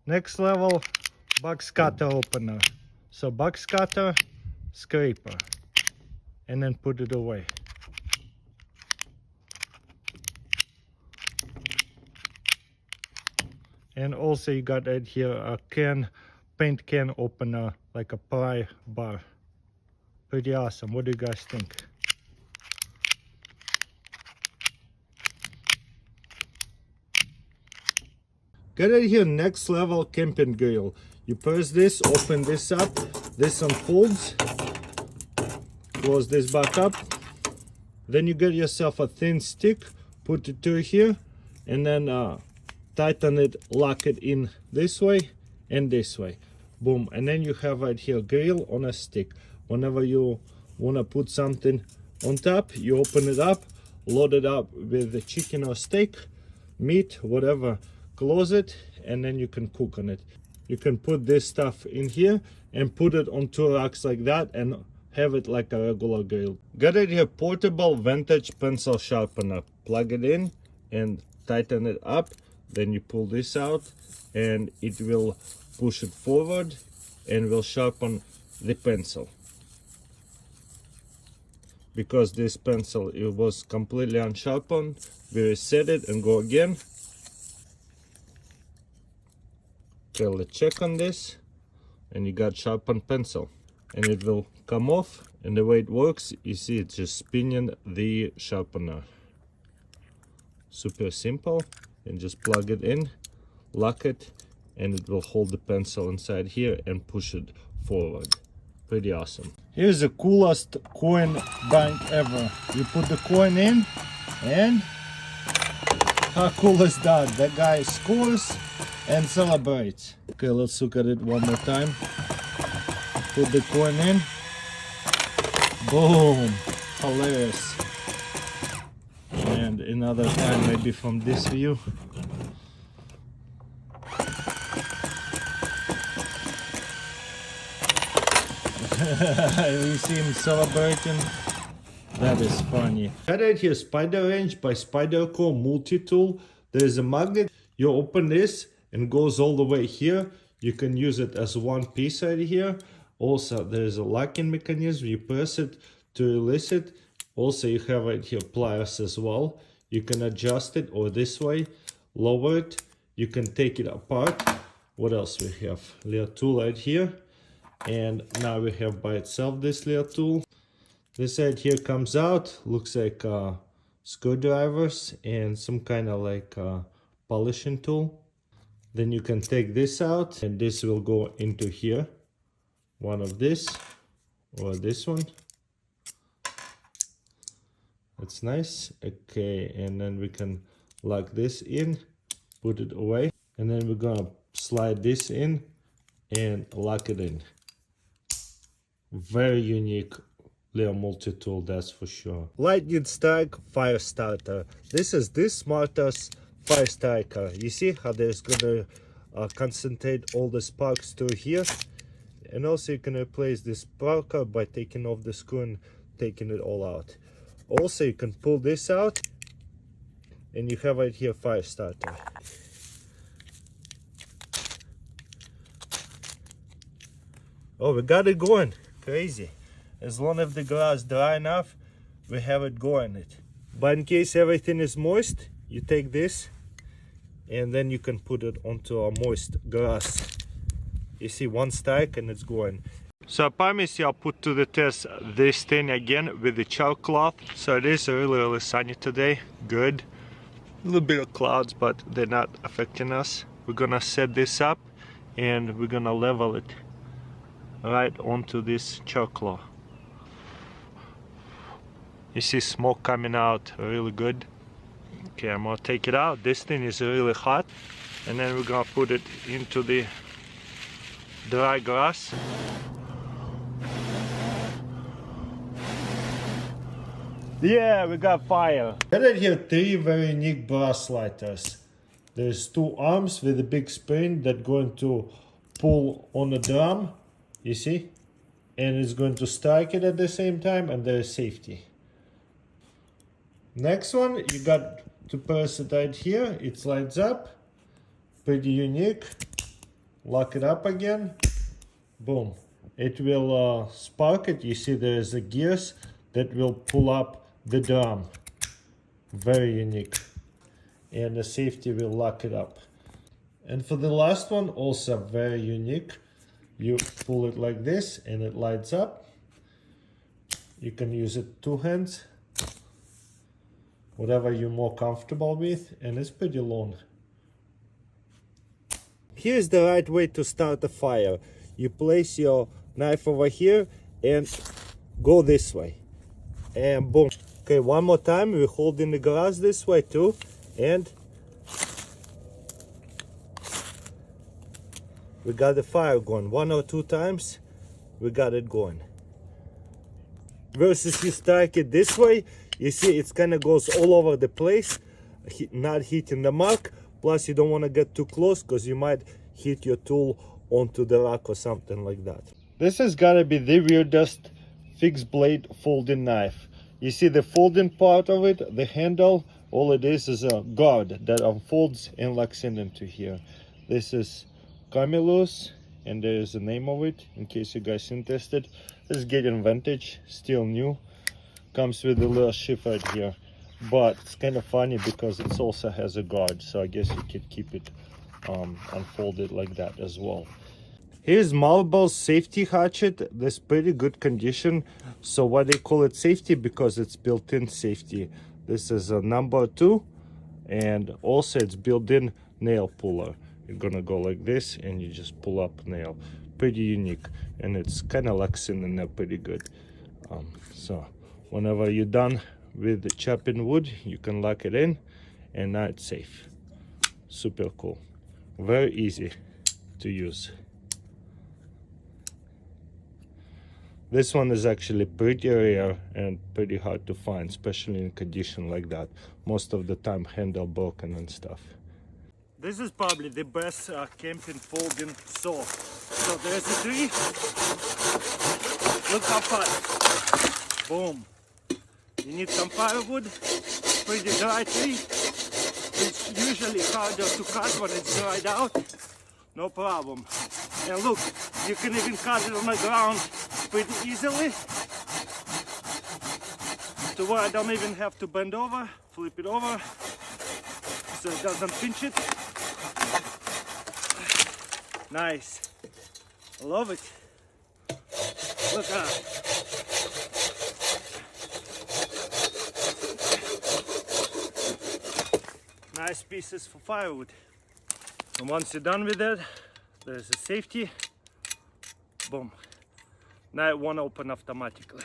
Next level, box cutter opener. So box cutter, scraper, and then put it away. And also you got right here a paint can opener, like a pry bar. Pretty awesome. What do you guys think? Got right here next level camping grill. You press this, open this up, this unfolds, close this back up. Then you get yourself a thin stick, put it through here, and then tighten it, lock it in this way and this way. Boom. And then you have right here grill on a stick. Whenever you want to put something on top, you open it up, load it up with the chicken or steak, meat, whatever, close it, and then you can cook on it. You can put this stuff in here and put it on two racks like that and have it like a regular grill. Got it here, portable vintage pencil sharpener. Plug it in and tighten it up. Then you pull this out and it will push it forward and will sharpen the pencil. Because this pencil, it was completely unsharpened, we reset it and go again. Okay, let's check on this, and you got sharpened pencil, and it will come off. And the way it works, you see it's just spinning the sharpener. Super simple. And just plug it in, lock it, and it will hold the pencil inside here and push it forward. Pretty awesome. Here's the coolest coin bank ever. You put the coin in, and how cool is that? The guy scores and celebrates. Okay, let's look at it one more time. Put the coin in. Boom. Hilarious. And another time, maybe from this view. We see him celebrating. That is funny. Got right here Spider Range by Spyderco multi-tool. There's a magnet. You open this and it goes all the way here. You can use it as one piece right here. Also, there's a locking mechanism. You press it to release it. Also, you have right here pliers as well. You can adjust it or this way, lower it. You can take it apart. What else we have? Little tool right here. And now we have by itself this little tool. This side here comes out, looks like screwdrivers and some kind of like polishing tool. Then you can take this out and this will go into here. One of this or this one. That's nice. Okay, and then we can lock this in, put it away, and then we're gonna slide this in and lock it in. Very unique little multi-tool, that's for sure. Lightning strike fire starter. This is this smartest fire striker. You see how there's gonna concentrate all the sparks through here, and also you can replace this sparker by taking off the screw and taking it all out. Also, you can pull this out, and you have right here fire starter. Oh, we got it going. Crazy. As long as the grass dry enough, we have it going. But in case everything is moist, you take this, and then you can put it onto a moist grass. You see, one strike and it's going. So I promise you I'll put to the test this thing again with the chalk cloth. So it is really sunny today. Good. A little bit of clouds, but they're not affecting us. We're gonna set this up and we're gonna level it right onto this chalk cloth. You see smoke coming out really good. Okay, I'm gonna take it out. This thing is really hot. And then we're gonna put it into the dry grass. Yeah, we got fire. Got right here three very unique brass lighters. There's two arms with a big spring that going to pull on the drum, you see? And it's going to strike it at the same time, and there's safety. Next one, you got to press it right here. It slides up. Pretty unique. lock it up again, boom. It will spark it. You see there's a gears that will pull up the drum. Very unique. And the safety will lock it up. And for the last one, also very unique. You pull it like this and it lights up. You can use it 2 hands, whatever you're more comfortable with, and it's pretty long. Here's the right way to start a fire. You place your knife over here and go this way. And boom. Okay, one more time. We hold in the glass this way too. And we got the fire going. 1 or 2 times, we got it going. Versus you strike it this way, you see it kind of goes all over the place, not hitting the mark. Plus you don't want to get too close because you might hit your tool onto the rock or something like that. This has got to be the weirdest fixed blade folding knife. You see the folding part of it, the handle, all it is a guard that unfolds and locks into here. This is Camillus, and there is the name of it in case you guys interested. This is getting vintage, still new. Comes with a little sheath right here, but it's kind of funny because it also has a guard, so I guess you could keep it unfolded like that as well. Here's Marlboro's safety hatchet. This pretty good condition. So why they call it safety? Because it's built-in safety. This is a number 2, and also it's built-in nail puller. You're gonna go like this and you just pull up nail. Pretty unique, and it's kind of locks in there pretty good. So whenever you're done with the chopping wood, you can lock it in, and now it's safe. Super cool, very easy to use. This one is actually pretty rare and pretty hard to find, especially in condition like that. Most of the time handle broken and stuff. This is probably the best camping folding saw. So there's a tree. Look how fast. Boom. You need some firewood. Pretty dry tree. It's usually harder to cut when it's dried out. No problem. And look, you can even cut it on the ground pretty easily. To where I don't even have to bend over, flip it over, so it doesn't pinch it. Nice. I love it. Look at that. Nice pieces for firewood. And once you're done with that, there's a safety. Boom. Now it won't open automatically.